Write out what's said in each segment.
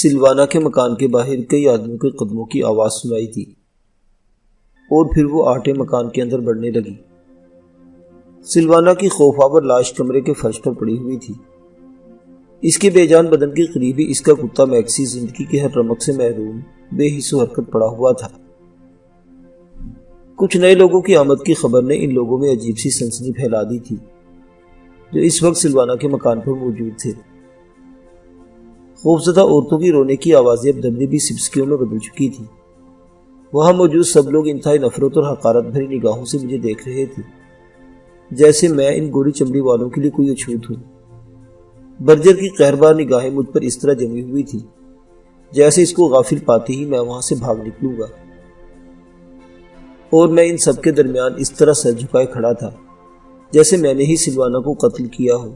سلوانا کے مکان کے باہر کئی آدمیوں کے قدموں کی آواز سنائی دی اور پھر وہ آٹے مکان کے اندر بڑھنے لگی۔ سلوانا کی خوفآور لاش کمرے کے فرش پر پڑی ہوئی تھی۔ اس کے بے جان بدن کے قریب ہی اس کا کتا میکسی زندگی کے ہر رمق سے محروم بے حس و حرکت پڑا ہوا تھا۔ کچھ نئے لوگوں کی آمد کی خبر نے ان لوگوں میں عجیب سی سنسنی پھیلا دی تھی جو اس وقت سلوانا کے مکان پر موجود تھے۔ خوفزدہ عورتوں کی رونے کی آوازیں اب دبدبی سبسکیوں میں بدل چکی تھی۔ وہاں موجود سب لوگ انتہائی نفرت اور حقارت بھری نگاہوں سے مجھے دیکھ رہے تھے، جیسے میں ان گوری چمڑی والوں کے لیے کوئی اچھوت ہوں۔ برجر کی قہربار نگاہیں مجھ پر اس طرح جمی ہوئی تھی جیسے اس کو غافل پاتی ہی میں وہاں سے بھاگ نکلوں گا، اور میں ان سب کے درمیان اس طرح سر جھکائے کھڑا تھا جیسے میں نے ہی سلوانا کو قتل کیا ہو۔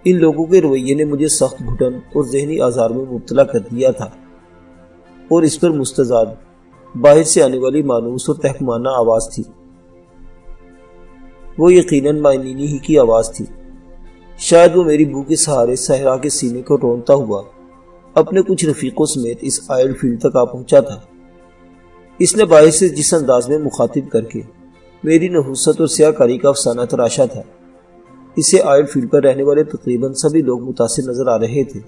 ان لوگوں کے رویے نے مجھے سخت گھٹن اور ذہنی آزار میں مبتلا کر دیا تھا، اور اس پر مستزاد باہر سے آنے والی مانوس اور تحکمانہ آواز تھی۔ وہ یقیناً مانینی ہی کی آواز تھی۔ شاید وہ میری بو کے سہارے صحرا کے سینے کو رونتا ہوا اپنے کچھ رفیقوں سمیت اس آئل فیلڈ تک آ پہنچا تھا۔ اس نے باہر سے جس انداز میں مخاطب کر کے میری نحوست اور سیاہ کاری کا افسانہ تراشا تھا، اسے آئل فیلڈ پر رہنے والے تقریباً سبھی لوگ متاثر نظر آ رہے تھے۔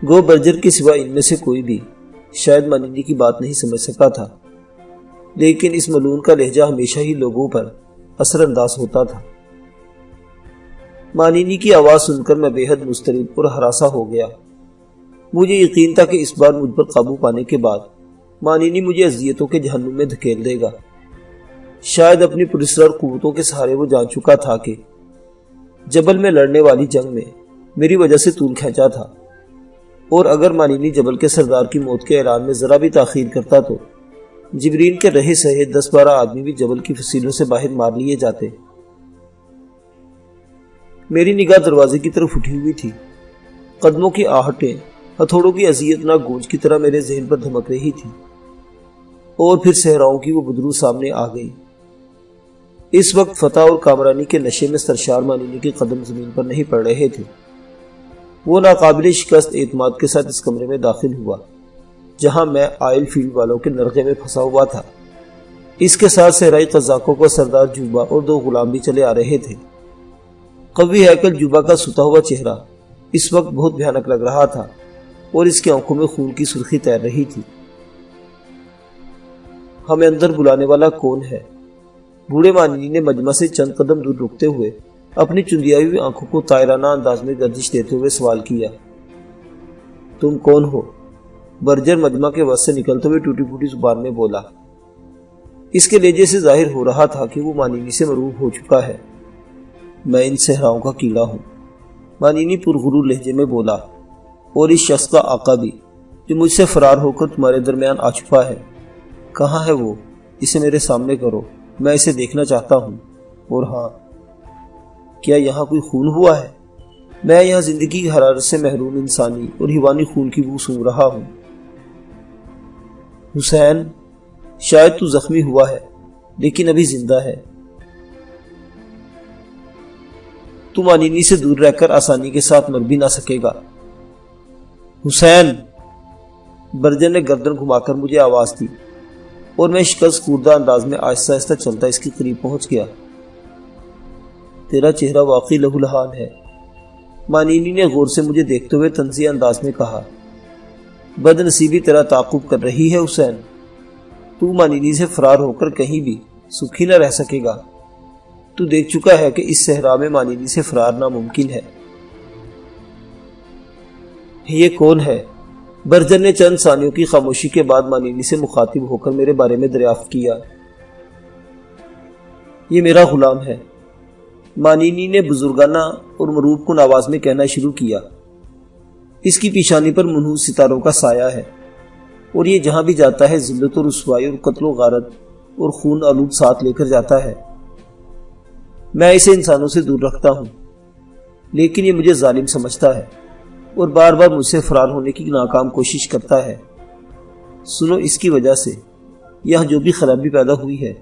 گو برجر کے سوا ان میں سے کوئی بھی شاید مانینی کی بات نہیں سمجھ سکا تھا، لیکن اس ملعون کا لہجہ ہمیشہ ہی لوگوں پر اثر انداز ہوتا تھا۔ مانینی کی آواز سن کر میں بے حد مضطرب اور ہراساں ہو گیا۔ مجھے یقین تھا کہ اس بار مجھ پر قابو پانے کے بعد مانینی مجھے اذیتوں کے جہنم میں دھکیل دے گا۔ شاید اپنی پراسرار قوتوں کے سہارے وہ جان چکا تھا کہ جبل میں لڑنے والی جنگ میں میری وجہ سے طول کھینچا تھا، اور اگر مانینی جبل کے سردار کی موت کے اعلان میں ذرا بھی تاخیر کرتا تو جبرین کے رہے سہے 10-12 آدمی بھی جبل کی فصیلوں سے باہر مار لیے جاتے۔ میری نگاہ دروازے کی طرف اٹھی ہوئی تھی۔ قدموں کی آہٹیں ہتھوڑوں کی اذیت ناک گونج کی طرح میرے ذہن پر دھمک رہی تھی، اور پھر صحراؤں کی وہ بدرو سامنے آ گئی۔ اس وقت فتح اور کامرانی کے نشے میں سرشار مانینی کے قدم زمین پر نہیں پڑ رہے تھے۔ وہ ناقابل شکست اعتماد کے ساتھ اس کمرے میں داخل ہوا جہاں میں آئل فیلڈ والوں کے نرغے میں پھنسا ہوا تھا۔ اس کے ساتھ صحرائی قزاقوں کا سردار جوبا اور 2 غلام بھی چلے آ رہے تھے۔ قوی ہیکل جوبا کا ستا ہوا چہرہ اس وقت بہت بھیانک لگ رہا تھا، اور اس کی آنکھوں میں خون کی سرخی تیر رہی تھی۔ ہمیں اندر بلانے والا کون ہے؟ بوڑھے مانینی نے مجمع سے چند قدم دور رکتے ہوئے اپنی چندیائی ہوئی آنکھوں کو طائرانہ انداز میں گردش دیتے ہوئے سوال کیا۔ تم کون ہو؟ برجر مجمع کے وسط سے نکلتے ہوئے ٹوٹی پھوٹی زبان میں بولا۔ اس کے لہجے سے ظاہر ہو رہا تھا کہ وہ مانینی سے مرعوب ہو چکا ہے۔ میں ان صحراؤں کا کیڑا ہوں، مانینی پرغرور لہجے میں بولا، اور اس شخص کا آقا بھی جو مجھ سے فرار ہو کر تمہارے درمیان آ چھپا ہے۔ کہاں ہے وہ؟ اسے میرے سامنے کرو، میں اسے دیکھنا چاہتا ہوں۔ اور ہاں، کیا یہاں کوئی خون ہوا ہے؟ میں یہاں زندگی کی حرارت سے محروم انسانی اور حیوانی خون کی بو سونگھ رہا ہوں۔ حسین، شاید تو زخمی ہوا ہے لیکن ابھی زندہ ہے۔ تو مانینی سے دور رہ کر آسانی کے ساتھ مر بھی نہ سکے گا۔ حسین! برجر نے گردن گھما کر مجھے آواز دی، اور میں شکست خوردہ انداز میں آہستہ آہستہ چلتا اس کے قریب پہنچ گیا۔ تیرا چہرہ واقعی لہو لہان ہے، مانینی نے غور سے مجھے دیکھتے ہوئے طنزیہ انداز میں کہا۔ بد نصیبی تیرا تعاقب کر رہی ہے حسین، تو مانینی سے فرار ہو کر کہیں بھی سکھی نہ رہ سکے گا۔ تو دیکھ چکا ہے کہ اس صحرا میں مانینی سے فرار ناممکن ہے۔ یہ کون ہے؟ برجر نے چند ثانیوں کی خاموشی کے بعد مانینی سے مخاطب ہو کر میرے بارے میں دریافت کیا۔ یہ میرا غلام ہے، مانینی نے بزرگانہ اور مروب کن آواز میں کہنا شروع کیا۔ اس کی پیشانی پر منحوس ستاروں کا سایہ ہے، اور یہ جہاں بھی جاتا ہے ذلت و رسوائی اور قتل و غارت اور خون آلود ساتھ لے کر جاتا ہے۔ میں اسے انسانوں سے دور رکھتا ہوں، لیکن یہ مجھے ظالم سمجھتا ہے اور بار بار مجھ سے فرار ہونے کی ناکام کوشش کرتا ہے۔ سنو، اس کی وجہ سے یہاں جو بھی خرابی پیدا ہوئی ہے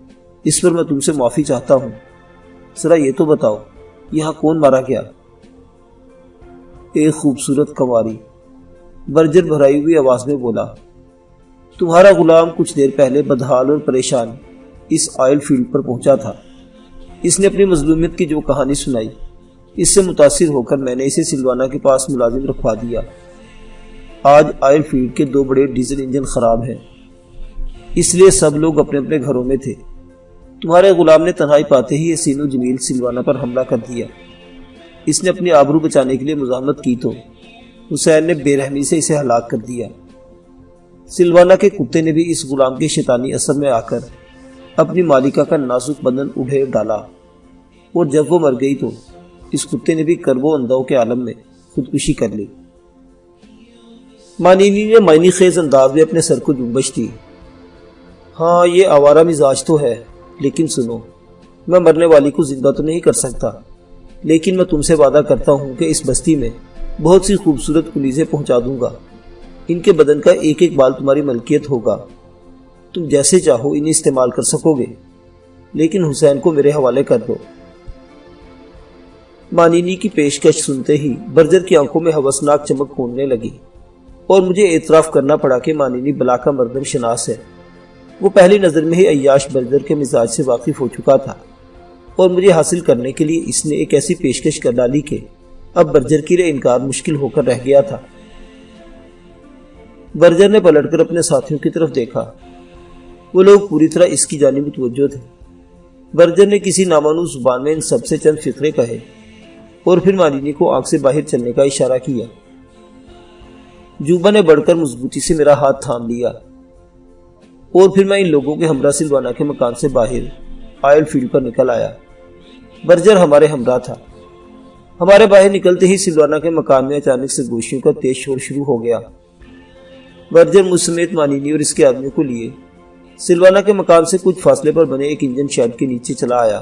اس پر میں تم سے معافی چاہتا ہوں۔ ذرا یہ تو بتاؤ، یہاں کون مارا گیا؟ ایک خوبصورت کنواری برجر بھرائی ہوئی آواز میں بولا۔ تمہارا غلام کچھ دیر پہلے بدحال اور پریشان اس آئل فیلڈ پر پہنچا تھا۔ اس نے اپنی مظلومیت کی جو کہانی سنائی، اس سے متاثر ہو کر میں نے اسے سلوانا کے پاس ملازم رکھوا دیا۔ آج آئل فیلڈ کے 2 بڑے ڈیزل انجن خراب ہیں، اس لیے سب لوگ اپنے اپنے گھروں میں تھے۔ تمہارے غلام نے تنہائی پاتے ہی حسین و جمیل سلوانا پر حملہ کر دیا۔ اس نے اپنی آبرو بچانے کے لیے مزاحمت کی تو حسین نے بے رحمی سے اسے ہلاک کر دیا۔ سلوانا کے کتے نے بھی اس غلام کے شیطانی اثر میں آ کر اپنی مالکہ کا نازک بدن اڑھے ڈالا، اور جب وہ مر گئی تو اس کتے نے بھی کرب و انداؤ کے عالم میں خودکشی کر لی۔ مانینی نے معنی خیز انداز میں اپنے سر کو جنبش دی۔ ہاں، یہ آوارہ مزاج تو ہے، لیکن سنو، میں مرنے والی کو زندہ تو نہیں کر سکتا، لیکن میں تم سے وعدہ کرتا ہوں کہ اس بستی میں بہت سی خوبصورت کنیزیں پہنچا دوں گا۔ ان کے بدن کا ایک ایک بال تمہاری ملکیت ہوگا، تم جیسے چاہو انہیں استعمال کر سکو گے، لیکن حسین کو میرے حوالے کر دو۔ مانینی کی پیشکش سنتے ہی برجر کی آنکھوں میں ہوسناک چمک پھوننے لگی، اور مجھے اعتراف کرنا پڑا کہ مانینی بلا کا مردم شناس ہے۔ وہ پہلی نظر میں ہی عیاش برجر کے مزاج سے واقف ہو چکا تھا، اور مجھے حاصل کرنے کے لیے اس نے ایک ایسی پیشکش کر ڈالی کہ اب برجر کے لیے انکار مشکل ہو کر رہ گیا تھا۔ برجر نے پلٹ کر اپنے ساتھیوں کی طرف دیکھا، وہ لوگ پوری طرح اس کی جانب متوجہ تھے۔ برجر نے کسی نامانوس زبان میں ان سب سے چند فقرے کہے، اور پھر مانینی کو آنکھ سے باہر چلنے کا اشارہ کیا۔ جوبا نے بڑھ کر مضبوطی سے میرا ہاتھ تھام لیا، اور پھر میں ان لوگوں کے ہمراہ سلوانا کے مکان سے باہر آئل فیلڈ پر نکل آیا۔ برجر ہمارے ہمراہ تھا۔ ہمارے باہر نکلتے ہی سلوانا کے مکان میں اچانک سے گوشیوں کا تیز شور شروع ہو گیا۔ برجر مجھ سمیت مانینی اور اس کے آدمیوں کو لیے سلوانا کے مکان سے کچھ فاصلے پر بنے ایک انجن شیڈ کے نیچے چلا آیا،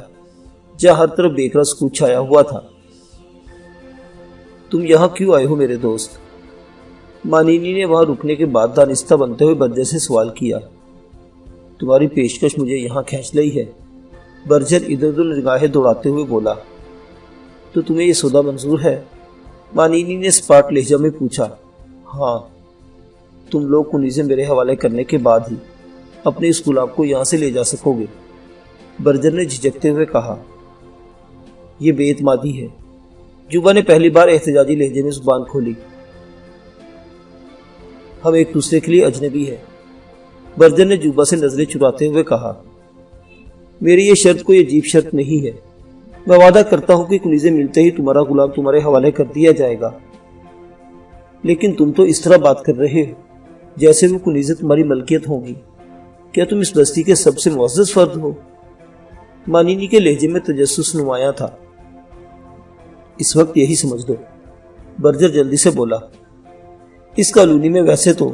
جہاں ہر طرف بے قرار سکوت چھایا ہوا تھا۔ تم یہاں کیوں آئے ہو میرے دوست؟ مانینی نے وہاں رکنے کے بعد دانستہ بنتے ہوئے برجر سے سوال کیا۔ تمہاری پیشکش مجھے یہاں کھینچ لئی ہے، برجر ادھر ادھر نگاہیں دوڑاتے ہوئے بولا۔ تو تمہیں یہ سودا منظور ہے؟ مانینی نے سپاٹ لہجہ میں پوچھا۔ ہاں، تم لوگ کنیزیں میرے حوالے کرنے کے بعد ہی اپنے اس غلام کو یہاں سے لے جا سکو گے، برجر نے جھجکتے ہوئے کہا۔ یہ بے اعتمادی ہے، جوبا نے پہلی بار احتجاجی لہجے میں زبان کھولی۔ ہم ایک دوسرے کے لیے اجنبی ہیں، برجر نے جوبا سے نظریں چراتے ہوئے کہا۔ میری یہ شرط کوئی عجیب شرط نہیں ہے، میں وعدہ کرتا ہوں کہ کنیزیں ملتے ہی تمہارا غلام تمہارے حوالے کر دیا جائے گا، لیکن تم تو اس طرح بات کر رہے ہو جیسے وہ کنیزیں تمہاری ملکیت ہوں گی۔ کیا تم اس بستی کے سب سے معزز فرد ہو؟ مانینی کے لہجے میں تجسس نمایاں تھا۔ اس وقت یہی سمجھ دو، برجر جلدی سے بولا۔ اس کالونی میں ویسے تو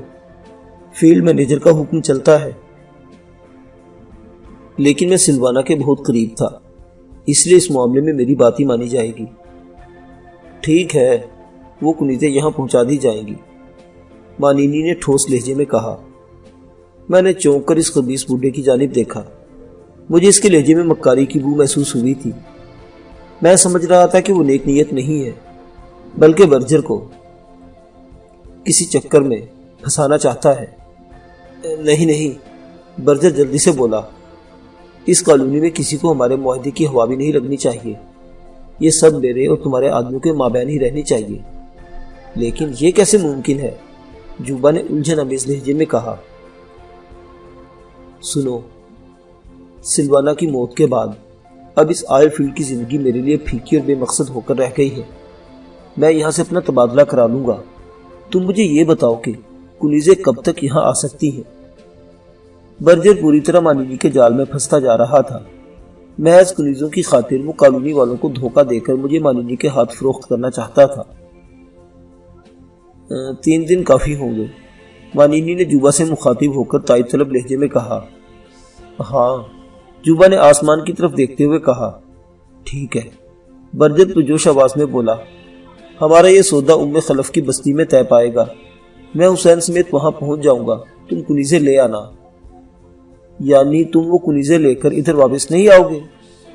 فیلڈ مینیجر کا حکم چلتا ہے، لیکن میں سلوانا کے بہت قریب تھا، اس لیے اس معاملے میں میری بات ہی مانی جائے گی۔ ٹھیک ہے، وہ کنیزیں یہاں پہنچا دی جائیں گی، مانینی نے ٹھوس لہجے میں کہا۔ میں نے چونک کر اس خبیث بوڑھے کی جانب دیکھا، مجھے اس کے لہجے میں مکاری کی بو محسوس ہوئی تھی۔ میں سمجھ رہا تھا کہ وہ نیک نیت نہیں ہے، بلکہ برجر کو کسی چکر میں پھنسانا چاہتا ہے۔ نہیں، برجر جلدی سے بولا، اس کالونی میں کسی کو ہمارے معاہدے کی ہوا بھی نہیں لگنی چاہیے، یہ سب میرے اور تمہارے آدمیوں کے مابین ہی رہنی چاہیے۔ لیکن یہ کیسے ممکن ہے؟ جوبا نے الجھن امیز لہجے میں کہا۔ سنو، سلوانا کی موت کے بعد اب اس آئل فیلڈ کی زندگی میرے لیے پھیکی اور بے مقصد ہو کر رہ گئی ہے۔ میں یہاں سے اپنا تبادلہ کرا لوں گا۔ تم مجھے یہ بتاؤ کہ کنیزیں کب تک یہاں آ سکتی ہیں؟ برجر پوری طرح مانینی کے جال میں پھنستا جا رہا تھا۔ محض کنیزوں کی خاطر وہ کالونی والوں کو دھوکہ دے کر مجھے مانینی کے ہاتھ فروخت کرنا چاہتا تھا۔ 3 دن کافی ہوں گے، مانینی نے جوبا سے مخاطب ہو کر تائید طلب لہجے میں کہا۔ ہاں، جوبا نے آسمان کی طرف دیکھتے ہوئے کہا۔ ٹھیک ہے، برجر پرجوش آواز میں بولا۔ ہمارا یہ سودا خلف کی بستی میں طے پائے گا، میں حسین سمیت وہاں پہنچ جاؤں گا، تم کنیزیں لے آنا۔ یعنی تم وہ کنیزیں لے کر ادھر واپس نہیں آؤ گے؟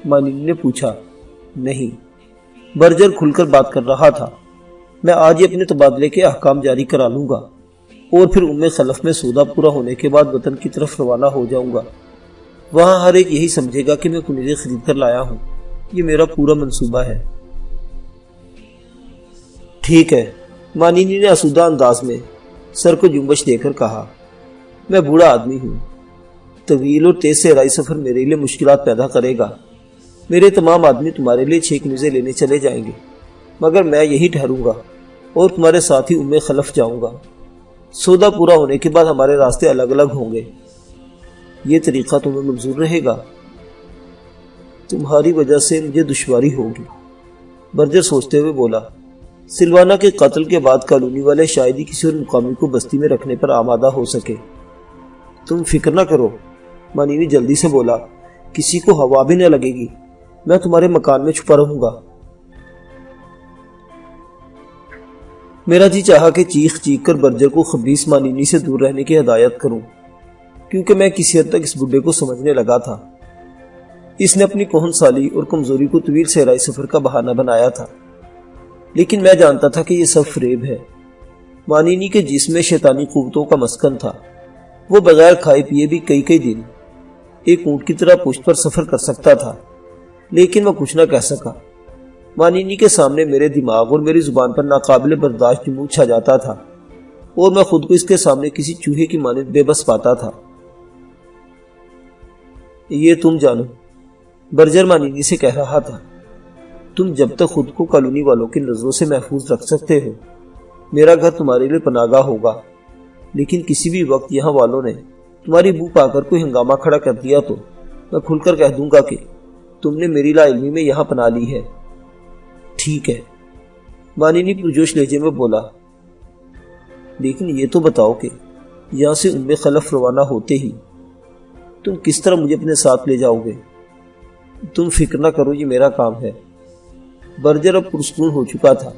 مانینی نے پوچھا۔ نہیں، برجر کھل کر بات کر رہا تھا۔ میں آج ہی اپنے تبادلے کے احکام جاری کرا لوں گا اور پھر خلف میں سودا پورا ہونے کے بعد وطن کی طرف روانہ ہو جاؤں گا۔ وہاں ہر ایک یہی سمجھے گا کہ میں کنیزیں خرید کر لایا ہوں۔ یہ میرا پورا منصوبہ ہے۔ ٹھیک ہے، مانینی نے آسودہ انداز میں سر کو جنبش دے کر کہا، میں بوڑھا آدمی ہوں۔ طویل اور تیز صحرائی سفر میرے لیے مشکلات پیدا کرے گا۔ میرے تمام آدمی تمہارے لیے 6 کنیزیں لینے چلے جائیں گے، مگر میں یہی ٹھہروں گا اور تمہارے ساتھ ہی خلف جاؤں گا۔ سودا پورا ہونے کے بعد ہمارے راستے الگ الگ ہوں گے۔ یہ طریقہ تمہیں منظور رہے گا؟ تمہاری وجہ سے مجھے دشواری ہوگی، برجر سوچتے ہوئے بولا۔ سلوانا کے قتل کے بعد کالونی والے شاید ہی کسی اور مقامی کو بستی میں رکھنے پر آمادہ ہو سکے۔ تم فکر نہ کرو، مانینی جلدی سے بولا، کسی کو ہوا بھی نہ لگے گی۔ میں تمہارے مکان میں چھپا رہوں گا۔ میرا جی چاہا کہ چیخ چیخ کر برجر کو خبیث مانینی سے دور رہنے کی ہدایت کروں، کیونکہ میں کسی حد تک اس بڈھے کو سمجھنے لگا تھا۔ اس نے اپنی کہن سالی اور کمزوری کو طویل صحرائی سفر کا بہانہ بنایا تھا، لیکن میں جانتا تھا کہ یہ سب فریب ہے۔ مانینی کے جسم میں شیطانی قوتوں کا مسکن تھا۔ وہ بغیر کھائے پیے بھی کئی دن ایک اونٹ کی طرح پشت پر سفر کر سکتا تھا، لیکن وہ کچھ نہ کہہ سکا۔ مانینی کے سامنے میرے دماغ اور میری زبان پر ناقابل برداشت جمود چھا جاتا تھا، اور میں خود کو اس کے سامنے کسی چوہے کی مانند بے بس پاتا تھا۔ یہ تم جانو، برجر مانینی سے کہہ رہا تھا، تم جب تک خود کو کالونی والوں کی نظروں سے محفوظ رکھ سکتے ہو، میرا گھر تمہارے لیے پناہ گاہ ہوگا، لیکن کسی بھی وقت یہاں والوں نے تمہاری بو پا کر کوئی ہنگامہ کھڑا کر دیا تو میں کھل کر کہہ دوں گا کہ تم نے میری لا علمی میں یہاں پناہ لی ہے۔ ٹھیک ہے، مانینی پرجوش لہجے میں بولا، لیکن یہ تو بتاؤ کہ یہاں سے خلف روانہ ہوتے ہی تم کس طرح مجھے اپنے ساتھ لے جاؤ گے؟ تم فکر نہ کرو، یہ میرا کام ہے۔ برجر اب پرسکون ہو چکا تھا۔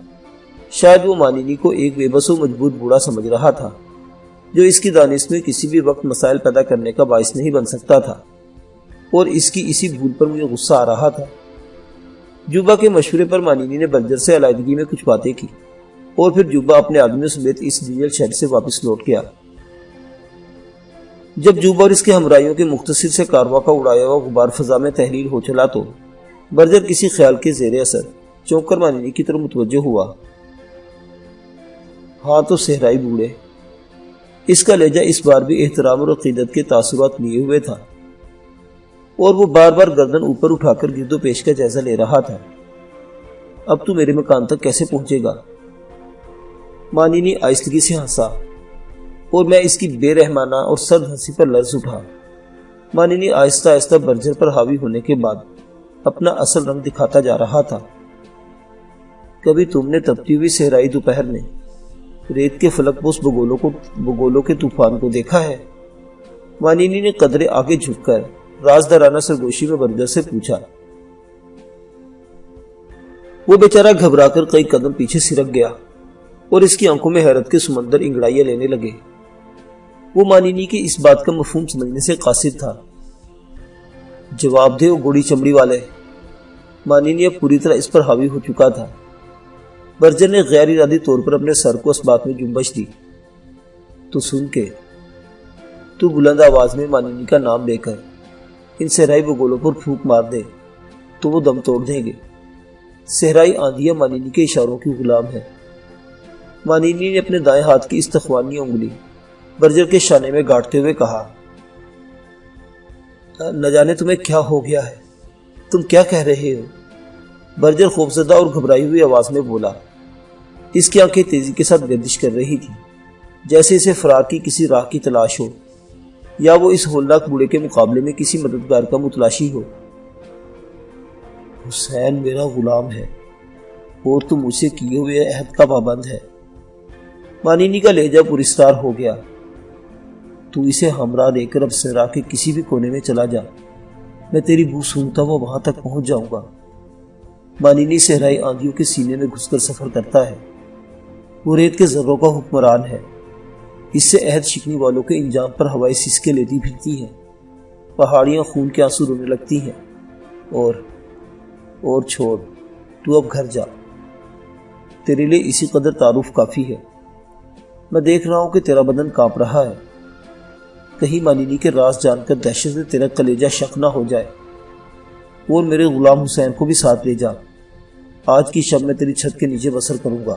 شاید وہ مانینی کو ایک بے بس و مجبور بوڑھا سمجھ رہا تھا، جو اس کی دانش میں کسی بھی وقت مسائل پیدا کرنے کا باعث نہیں بن سکتا تھا، اور اس کی اسی بھول پر مجھے غصہ آ رہا تھا۔ جوبا کے مشورے پر مانینی نے برجر سے علیحدگی میں کچھ باتیں کی، اور پھر جوبا اپنے آدمیوں سمیت اس ڈیزل شیڈ سے واپس لوٹ گیا۔ جب جوبا اور اس کے ہمراہیوں کے مختصر سے کارواں کا اڑایا ہوا غبار فضا میں تحلیل ہو چلا تو برجر کسی خیال کے زیر اثر چونک کر مانینی کی طرف متوجہ ہوا۔ ہاں تو صحرائی بوڑھے، اس کا لہجہ اس بار بھی احترام اور عقیدت کے تاثرات لیے ہوئے تھا، اور وہ بار بار گردن اوپر اٹھا کر گرد و پیش کا جائزہ لے رہا تھا۔ اب تو میرے مکان تک کیسے پہنچے گا؟ مانینی آہستگی سے ہنسا، اور میں اس کی بے رحمانہ اور سرد ہنسی پر لرز اٹھا۔ مانینی آہستہ آہستہ برجر پر حاوی ہونے کے بعد اپنا اصل رنگ دکھاتا جا رہا تھا۔ کبھی تم نے تپتی ہوئی صحرائی دوپہر میں ریت کے فلک پوش بگولوں کے طوفان کو دیکھا ہے؟ مانینی نے قدرے آگے جھک کر رازدارانہ سرگوشی میں برجر سے پوچھا۔ وہ بیچارہ گھبرا کر کئی قدم پیچھے سرک گیا، اور اس کی آنکھوں میں حیرت کے سمندر انگڑائیاں لینے لگے۔ وہ مانینی کی اس بات کا مفہوم سمجھنے سے قاصر تھا۔ جواب دے، وہ گوڑی چمڑی والے۔ مانینی اب پوری طرح اس پر حاوی ہو چکا تھا۔ برجر نے غیر ارادی طور پر اپنے سر کو اس بات میں جنبش دی۔ تو سن کے، تو بلند آواز میں مانینی کا نام لے کر ان صحرائی بگولوں پر پھونک مار دے تو وہ دم توڑ دیں گے۔ صحرائی آندیاں مانینی کے اشاروں کی غلام ہے۔ مانینی نے اپنے دائیں ہاتھ کی استخوانی انگلی برجر کے شانے میں گاڑتے ہوئے کہا، نہ جانے تمہیں کیا ہو گیا ہے، تم کیا کہہ رہے ہو؟ برجر خوفزدہ اور گھبرائی ہوئی آواز میں بولا۔ اس کی آنکھیں تیزی کے ساتھ گردش کر رہی تھی، جیسے اسے فرار کی کسی راہ کی تلاش ہو، یا وہ اس ہولناک بوڑھے کے مقابلے میں کسی مددگار کا متلاشی ہو۔ حسین میرا غلام ہے، اور تو مجھ سے کیے ہوئے عہد کا پابند ہے۔ مانینی کا لہجہ پراسرار ہو گیا۔ تو اسے ہمراہ لے کر اب صحرا کے کسی بھی کونے میں چلا جا، میں تیری بو سونگتا ہوا وہاں تک پہنچ جاؤں گا۔ مانینی صحرائی آندھیوں کے سینے میں گھس کر سفر کرتا ہے۔ وہ ریت کے ذروں کا حکمران ہے۔ اس سے عہد شکنی والوں کے انجام پر ہوائی سسکے لیتی پھرتی ہیں، پہاڑیاں خون کے آنسو رونے لگتی ہیں، اور چھوڑ، تو اب گھر جا۔ تیرے لیے اسی قدر تعارف کافی ہے۔ میں دیکھ رہا ہوں کہ تیرا بدن کانپ رہا ہے، کہیں مانینی کے راز جان کر دہشت سے تیرا کلیجہ شق نہ ہو جائے، اور میرے غلام حسین کو بھی ساتھ لے جا۔ آج کی شب میں تیری چھت کے نیچے بسر کروں گا۔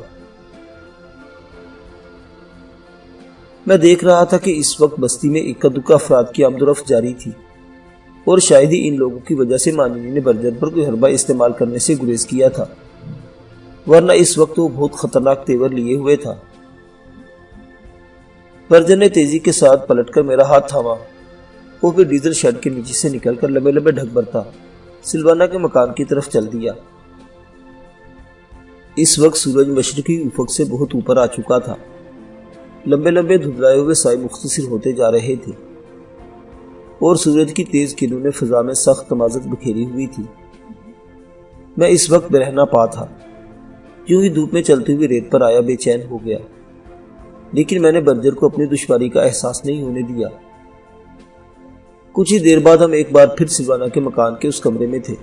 میں دیکھ رہا تھا کہ اس وقت بستی میں اکا دکا افراد کی آمد و رفت جاری تھی، اور شاید ہی ان لوگوں کی وجہ سے مانینی نے برجر پر کوئی حربہ استعمال کرنے سے گریز کیا تھا، ورنہ اس وقت وہ بہت خطرناک تیور لیے ہوئے تھا۔ برجر نے تیزی کے ساتھ پلٹ کر میرا ہاتھ تھاما اور پھر ڈیزل شیڈ کے نیچے سے نکل کر لمبے لمبے ڈھک برتا سلوانا کے مکان کی طرف چل دیا۔ اس وقت سورج مشرقی افق سے بہت اوپر آ چکا تھا، لمبے لمبے دھندلائے ہوئے سائے مختصر ہوتے جا رہے تھے، اور سورج کی تیز کرنوں نے فضا میں سخت تمازت بکھیری ہوئی تھی۔ میں اس وقت برہنہ پا تھا، یوں ہی دھوپ میں چلتے ہوئے ریت پر آیا بے چین ہو گیا، لیکن میں نے برجر کو اپنی دشواری کا احساس نہیں ہونے دیا۔ کچھ ہی دیر بعد ہم ایک بار پھر سلوانا کے مکان کے اس کمرے میں تھے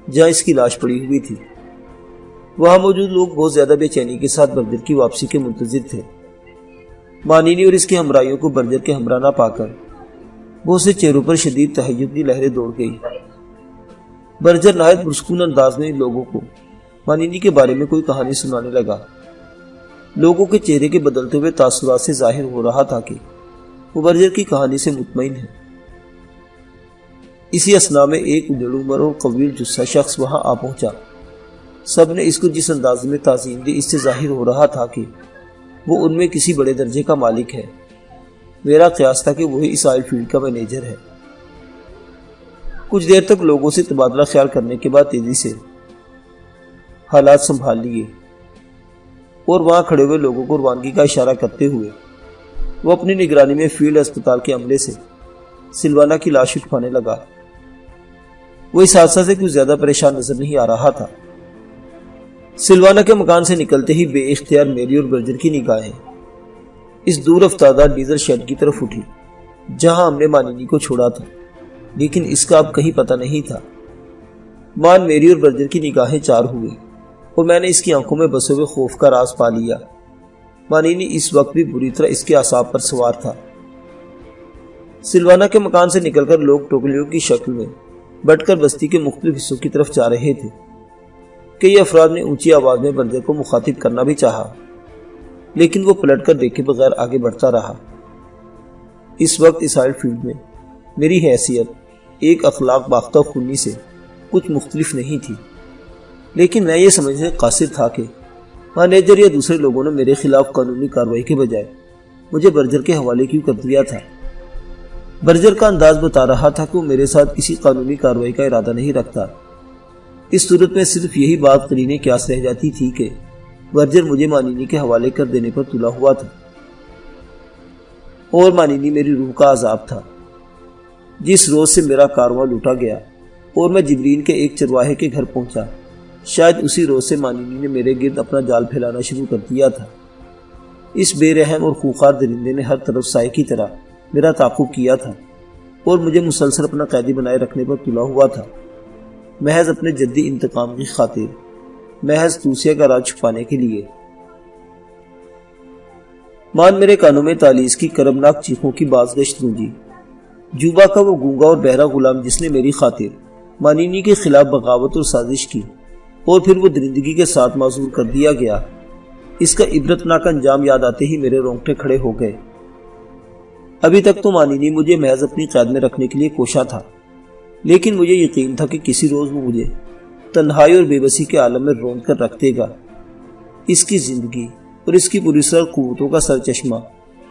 جہاں اس کی لاش پڑی ہوئی تھی۔ وہاں موجود لوگ بہت زیادہ بے چینی کے ساتھ برجر کی واپسی کے منتظر تھے۔ مانینی اور اس کے ہمراہیوں کو برجر کے ہمراہ نہ پا کر بہت سے چہروں پر شدید تحیر کی لہریں دوڑ گئی۔ برجر نہایت پرسکون انداز میں ان لوگوں کو مانینی کے بارے میں کوئی کہانی سنانے لگا۔ لوگوں کے چہرے کے بدلتے ہوئے تاثرات سے ظاہر ہو رہا تھا کہ وہ برجر کی کہانی سے مطمئن ہے۔ اسی اثناء میں ایک ادھیڑ عمر اور قویل جثہ شخص وہاں آ پہنچا۔ سب نے اس کو جس انداز میں تعظیم دی، اس سے ظاہر ہو رہا تھا کہ وہ ان میں کسی بڑے درجے کا مالک ہے۔ میرا قیاس تھا کہ وہی اس آئل فیلڈ کا مینیجر ہے۔ کچھ دیر تک لوگوں سے تبادلہ خیال کرنے کے بعد تیزی سے حالات سنبھال لیے، اور وہاں کھڑے ہوئے لوگوں کو روانگی کا اشارہ کرتے ہوئے وہ اپنی نگرانی میں فیلڈ اسپتال کے عملے سے سلوانا کی لاش اٹھوانے لگا۔ وہ اس حادثہ سے کچھ زیادہ پریشان نظر نہیں آ رہا تھا۔ سلوانا کے مکان سے نکلتے ہی بے اختیار میری اور برجر کی نگاہیں اس دور افتادہ ڈیزل شیڈ کی طرف اٹھی جہاں ہم نے مانینی کو چھوڑا تھا، لیکن اس کا اب کہیں پتہ نہیں تھا۔ میری اور برجر کی نگاہیں چار ہوئی اور میں نے اس کی آنکھوں میں بسے ہوئے خوف کا راز پا لیا۔ مانینی اس وقت بھی بری طرح اس کے اعصاب پر سوار تھا۔ سلوانا کے مکان سے نکل کر لوگ ٹوکریوں کی شکل میں بٹ کر بستی کے مختلف حصوں کی طرف جا رہے تھے۔ کئی افراد نے اونچی آواز میں برجر کو مخاطب کرنا بھی چاہا، لیکن وہ پلٹ کر دیکھے بغیر آگے بڑھتا رہا۔ اس وقت اس آئل فیلڈ میں میری حیثیت ایک اخلاق باختہ خونی سے کچھ مختلف نہیں تھی، لیکن میں یہ سمجھنے قاصر تھا کہ مینیجر یا دوسرے لوگوں نے میرے خلاف قانونی کارروائی کے بجائے مجھے برجر کے حوالے کیوں کر دیا تھا۔ برجر کا انداز بتا رہا تھا کہ وہ میرے ساتھ کسی قانونی کارروائی کا ارادہ نہیں رکھتا۔ اس صورت میں صرف یہی بات قرینِ قیاس رہ جاتی تھی کہ برجر مجھے مانینی کے حوالے کر دینے پر تلا ہوا تھا، اور مانینی میری روح کا عذاب تھا۔ جس روز سے میرا کارواں لوٹا گیا اور میں جبرین کے ایک چرواہے کے گھر پہنچا، شاید اسی روز سے مانینی نے میرے گرد اپنا جال پھیلانا شروع کر دیا تھا۔ اس بے رحم اور خوخار درندے نے ہر طرف سائے کی طرح میرا تعاقب کیا تھا اور مجھے مسلسل اپنا قیدی بنائے رکھنے پر تلا ہوا تھا، محض اپنے جدی انتقام کی خاطر، محض توسیہ کا راز چھپانے کے لیے۔ میرے کانوں میں تالیس کی کربناک چیخوں کی بازگشت گونجی۔ جوبا کا وہ گونگا اور بہرا غلام جس نے میری خاطر مانینی کے خلاف بغاوت اور سازش کی اور پھر وہ درندگی کے ساتھ معذور کر دیا گیا، اس کا عبرتناک انجام یاد آتے ہی میرے رونگٹے کھڑے ہو گئے۔ ابھی تک تو مانینی مجھے محض اپنی قید میں رکھنے کے لیے کوشاں تھا، لیکن مجھے یقین تھا کہ کسی روز وہ مجھے تنہائی اور بے بسی کے عالم میں روند کر رکھ دے گا۔ اس کی زندگی اور اس کی پراسرار قوتوں کا سرچشمہ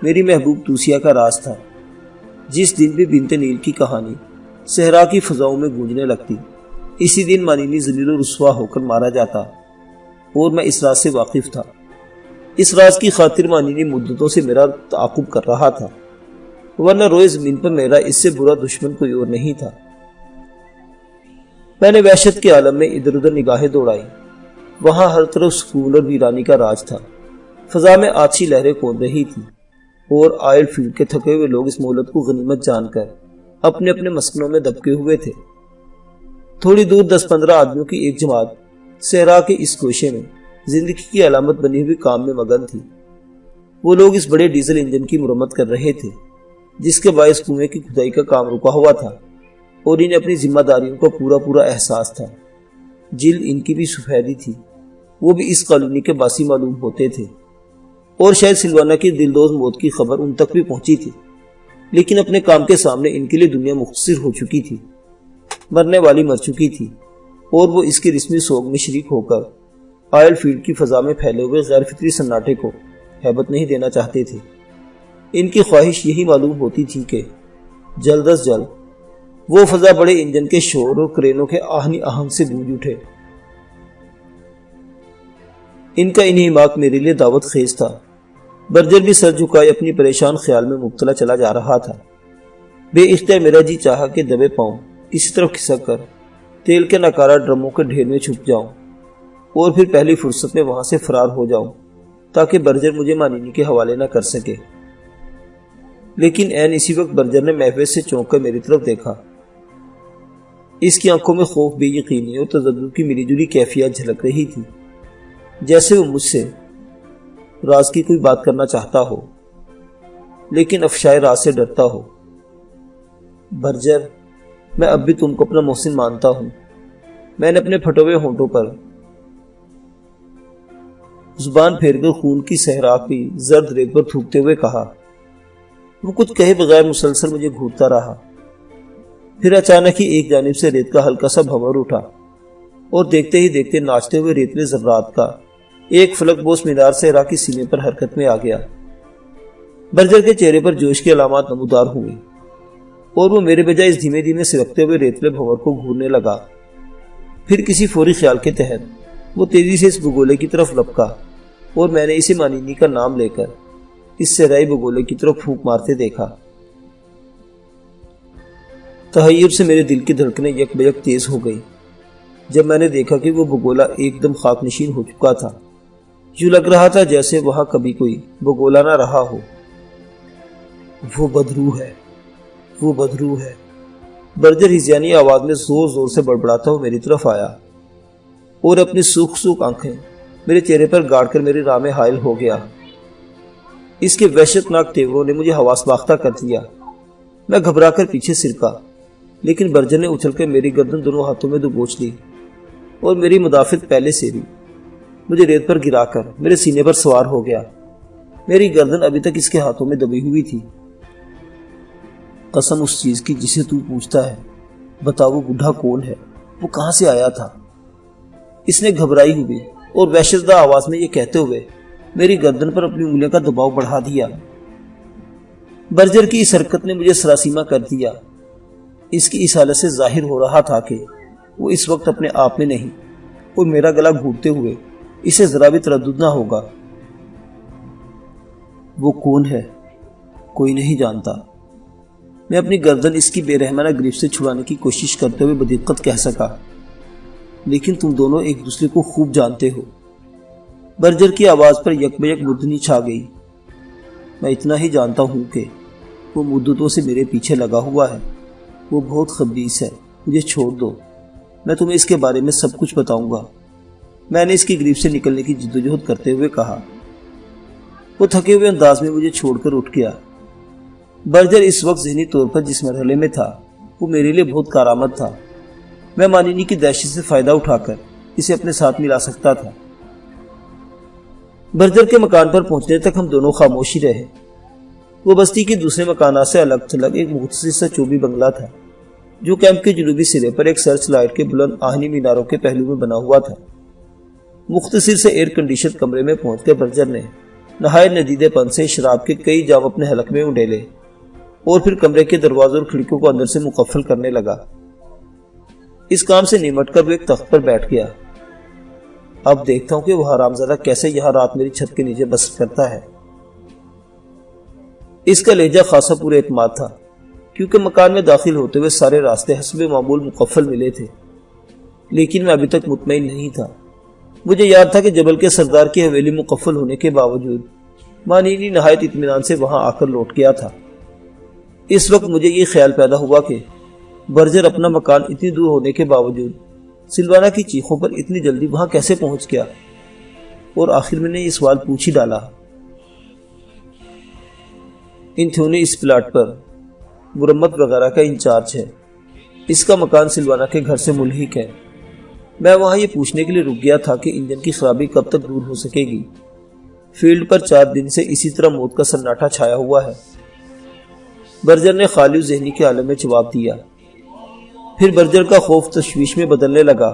میری محبوب توسیہ کا راز تھا۔ جس دن بھی بنت نیل کی کہانی صحرا کی فضاؤں میں گونجنے لگتی، اسی دن مانینی ذلیل و رسوا ہو کر مارا جاتا، اور میں اس راز سے واقف تھا۔ اس راز کی خاطر مانینی مدتوں سے میرا تعاقب کر رہا تھا، ورنہ روئے زمین پر میرا اس سے برا دشمن کوئی اور نہیں تھا۔ میں نے وحشت کے عالم میں ادھر ادھر نگاہیں دوڑائی۔ وہاں ہر طرف سکون اور ویرانی کا راج تھا۔ فضا میں آتشی لہریں کون رہی تھی، اور آئل فیلڈ کے تھکے ہوئے لوگ اس مہلت کو غنیمت جان کر اپنے اپنے مسکنوں میں دبکے ہوئے تھے۔ تھوڑی دور 10-15 آدمیوں کی ایک جماعت صحرا کے اس گوشے میں زندگی کی علامت بنی ہوئی کام میں مگن تھی۔ وہ لوگ اس بڑے ڈیزل انجن کی مرمت کر رہے تھے جس کے باعث کنویں کی کھدائی کا کام رکا ہوا تھا، اور انہیں اپنی ذمہ داریوں کا پورا احساس تھا۔ جلد ان کی بھی سفیدی تھی، وہ بھی اس کالونی کے باسی معلوم ہوتے تھے، اور شاید سلوانا کی دلدوز موت کی خبر ان تک بھی پہنچی تھی، لیکن اپنے کام کے سامنے ان کے لیے دنیا مختصر ہو چکی تھی۔ مرنے والی مر چکی تھی، اور وہ اس کی رسمی سوگ میں شریک ہو کر آئل فیلڈ کی فضا میں پھیلے ہوئے غیر فطری سناٹے کو ہیبت نہیں دینا چاہتے تھے۔ ان کی خواہش یہی معلوم ہوتی تھی کہ جلد از جلد وہ فضا بڑے انجن کے شور اور کرینوں کے آہنی آہنگ سے گونج اٹھے۔ ان کا انہماک میرے لیے دعوت خیز تھا۔ برجر بھی سر جھکائے اپنی پریشان خیال میں مبتلا چلا جا رہا تھا۔ بے اختیار میرا جی چاہا کہ دبے پاؤں کسی طرف کھسک کر تیل کے ناکارہ ڈرموں کے ڈھیر میں چھپ جاؤں اور پھر پہلی فرصت میں وہاں سے فرار ہو جاؤں تاکہ برجر مجھے مانینی کے حوالے نہ کر سکے۔ لیکن عین اسی وقت برجر نے محفوظ سے چونک کر میری طرف دیکھا۔ اس کی آنکھوں میں خوف، بے یقینی اور تذبذب کی ملی جلی کیفیت جھلک رہی تھی، جیسے وہ مجھ سے راز کی کوئی بات کرنا چاہتا ہو لیکن افشائے راز سے ڈرتا ہو۔ برجر، میں اب بھی تم کو اپنا محسن مانتا ہوں، میں نے اپنے پھٹے ہوئے ہونٹوں پر زبان پھیر کر خون کی صحرا کی زرد ریت پر تھوکتے ہوئے کہا۔ وہ کچھ کہے بغیر مسلسل مجھے گھورتا رہا، پھر اچانک ہی ایک جانب سے ریت کا ہلکا سا بھنور اٹھا اور دیکھتے ہی دیکھتے ناچتے ہوئے ریتلے ذرات کا ایک فلک بوس مینار صحرا کی سینے پر حرکت میں آ گیا۔ برجر کے چہرے پر جوش کی علامات نمودار ہوئی اور وہ میرے بجائے اس دھیمے دھیمے سرکتے ہوئے ریتلے بھنور کو گھورنے لگا۔ پھر کسی فوری خیال کے تحت وہ تیزی سے اس بگولے کی طرف لپکا اور میں نے اسے مانینی کا نام لے کر اس صحرائی بگولے کی طرف پھونک مارتے دیکھا۔ تحیر سے میرے دل کی دھڑکنیں یک بیک تیز ہو گئی جب میں نے دیکھا کہ وہ بگولا ایک دم خاک نشین ہو چکا تھا۔ یوں لگ رہا تھا جیسے وہاں کبھی کوئی بگولا نہ رہا ہو۔ وہ بدروح ہے، وہ بدروح ہے، برجر ہزیانی آواز میں زور زور سے بڑبڑاتا ہوا میری طرف آیا اور اپنی سوکھ سوکھ آنکھیں میرے چہرے پر گاڑ کر میرے راہ میں حائل ہو گیا۔ اس کے وحشتناک تیوروں نے مجھے حواس باختہ کر دیا۔ میں گھبرا کر پیچھے سرکا، لیکن برجر نے اچھل کر میری گردن دونوں ہاتھوں میں دبوچ لی اور میری مدافعت پہلے سے بھی مجھے ریت پر گرا کر میرے سینے پر سوار ہو گیا۔ میری گردن ابھی تک اس کے ہاتھوں میں دبی ہوئی تھی۔ قسم اس چیز کی جسے تو پوچھتا ہے، بتا وہ بوڑھا کون ہے، وہ کہاں سے آیا تھا؟ اس نے گھبرائی ہوئی اور وحشتزدہ آواز میں یہ کہتے ہوئے میری گردن پر اپنی انگلیوں کا دباؤ بڑھا دیا۔ برجر کی اس حرکت نے مجھے سراسیمہ کر دیا۔ اس کی اس حالت سے ظاہر ہو رہا تھا کہ وہ اس وقت اپنے آپ میں نہیں اور میرا گلا گھونٹتے ہوئے اسے ذرا بھی تردد نہ ہوگا۔ وہ کون ہے؟ کوئی نہیں جانتا۔ میں اپنی گردن اس کی بے رحمانہ گرفت سے چھڑانے کی کوشش کرتے ہوئے بدقت کہہ سکا، لیکن تم دونوں ایک دوسرے کو خوب جانتے ہو۔ برجر کی آواز پر یک بیک مردنی چھا گئی۔ میں اتنا ہی جانتا ہوں کہ وہ مدتوں سے میرے پیچھے لگا ہوا ہے، وہ بہت خبیث ہے، مجھے چھوڑ دو، میں تمہیں اس کے بارے میں سب کچھ بتاؤں گا، میں نے اس کی گریف سے نکلنے کی جدوجہد کرتے ہوئے کہا۔ وہ تھکے ہوئے انداز میں مجھے چھوڑ کر اٹھ گیا۔ برجر اس وقت ذہنی طور پر جس مرحلے میں تھا وہ میرے لیے بہت کارآمد تھا۔ میں مانینی کی دہشت سے فائدہ اٹھا کر اسے اپنے ساتھ ملا سکتا تھا۔ برجر کے مکان پر پہنچنے تک ہم دونوں خاموش ہی رہے۔ وہ بستی کے دوسرے مکانات سے الگ تھلگ ایک مختصر سا چوبی بنگلہ تھا جو کیمپ کے جنوبی سرے پر ایک سرچ لائٹ کے بلند آہنی میناروں کے پہلو میں بنا ہوا تھا۔ مختصر سے ایئر کنڈیشن کمرے میں پہنچ کر برجر نے نہایت ندیدے پن سے شراب کے کئی جام اپنے حلق میں اڈیلے اور پھر کمرے کے دروازوں اور کھڑکیوں کو اندر سے مقفل کرنے لگا۔ اس کام سے نمٹ کر وہ ایک تخت پر بیٹھ گیا۔ اب دیکھتا ہوں کہ وہ حرامزادہ کیسے یہاں رات میری چھت کے نیچے بسر کرتا ہے۔ اس کا لہجہ خاصا پورا اعتماد تھا کیونکہ مکان میں داخل ہوتے ہوئے سارے راستے حسب معمول مقفل ملے تھے، لیکن میں ابھی تک مطمئن نہیں تھا۔ مجھے یاد تھا کہ جبل کے سردار کی حویلی مقفل ہونے کے باوجود مانینی نہایت اطمینان سے وہاں آ کر لوٹ گیا تھا۔ اس وقت مجھے یہ خیال پیدا ہوا کہ برجر اپنا مکان اتنی دور ہونے کے باوجود سلوانا کی چیخوں پر اتنی جلدی وہاں کیسے پہنچ گیا۔ اور آخر میں نے یہ سوال پوچھ ہی ڈالا۔ انتھونی اس پلاٹ پر مرمت وغیرہ کا انچارج ہے۔ اس کا مکان سلوانا کے گھر سے ملحق ہے۔ میں وہاں یہ پوچھنے کے لیے رک گیا تھا کہ انجن کی خرابی کب تک دور ہو سکے گی۔ فیلڈ پر 4 دن سے اسی طرح موت کا سناٹا چھایا ہوا ہے۔ برجر نے خالی ذہنی کے عالم میں جواب دیا۔ پھر برجر کا خوف تشویش میں بدلنے لگا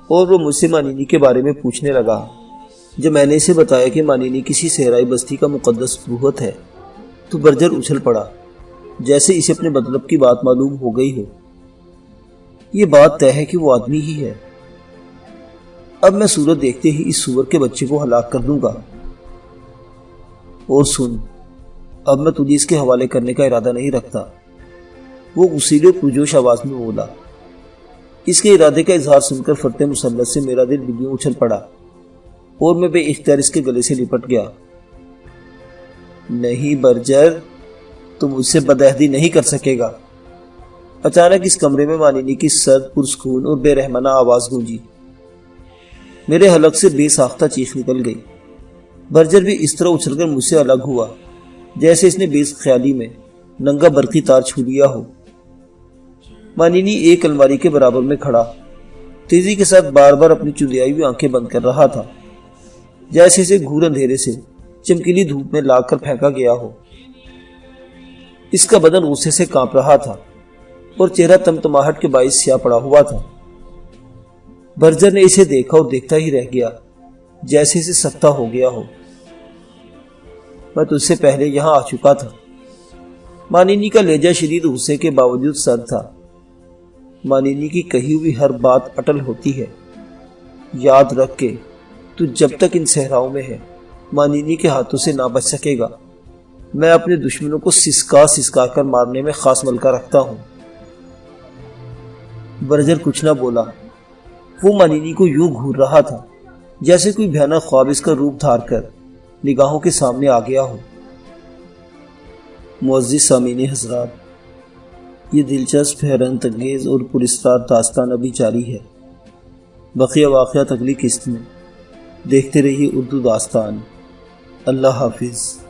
اور وہ مجھ سے مانینی کے بارے میں پوچھنے لگا۔ جب میں نے اسے بتایا کہ مانینی کسی صحرائی بستی کا مقدس روحت ہے تو برجر اچھل پڑا، جیسے اسے اپنے مطلب کی بات معلوم ہو گئی ہو۔ یہ بات طے ہے کہ وہ آدمی ہی ہے۔ اب میں صورت دیکھتے ہی اس سور کے بچے کو ہلاک کر دوں گا۔ اور سن، اب میں تجھے اس کے حوالے کرنے کا ارادہ نہیں رکھتا، وہ غصیلے و پرجوش آواز میں بولا۔ اس کے ارادے کا اظہار سن کر فرتے مسلط سے میرا دل بلیوں اچھل پڑا اور میں بے اختیار اس کے گلے سے لپٹ گیا۔ نہیں برجر، تم مجھ سے بدعہدی نہیں کر سکے گا۔ اچانک اس کمرے میں مانینی کی سرد پرسکون اور بے رحمانہ آواز گونجی۔ میرے حلق سے بے ساختہ چیخ نکل گئی۔ برجر بھی اس طرح اچھل کر مجھ سے الگ ہوا جیسے اس نے بے خیالی میں ننگا برقی تار چھو لیا ہو۔ مانینی ایک الماری کے برابر میں کھڑا تیزی کے ساتھ بار بار اپنی چندیائی ہوئی آنکھیں بند کر رہا تھا، جیسے اسے گھور اندھیرے سے چمکیلی دھوپ میں لا کر پھینکا گیا ہو۔ اس کا بدن غصے سے کانپ رہا تھا اور چہرہ تمتماہٹ کے باعث سیاہ پڑا ہوا تھا۔ برجر نے اسے دیکھا اور دیکھتا ہی رہ گیا، جیسے اسے سکتہ ہو گیا ہو۔ میں تجھ سے پہلے یہاں آ چکا تھا۔ مانینی کا لہجہ شدید غصے کے باوجود سرد تھا۔ مانینی کی کہی ہوئی ہر بات اٹل ہوتی ہے۔ یاد رکھ کے تو جب تک ان صحراؤں میں ہے مانینی کے ہاتھوں سے نہ بچ سکے گا۔ میں اپنے دشمنوں کو سسکا سسکا کر مارنے میں خاص ملکہ رکھتا ہوں۔ برجر کچھ نہ بولا۔ وہ مانینی کو یوں گھور رہا تھا جیسے کوئی بھیانک خواب اس کا روپ دھار کر نگاہوں کے سامنے آ گیا ہو۔ معزز سامعین حضرات، یہ دلچسپ، حیرت انگیز اور پراسرار داستان ابھی جاری ہے۔ بقیہ واقعات اگلی قسط میں۔ دیکھتے رہیے اردو داستان۔ اللہ حافظ۔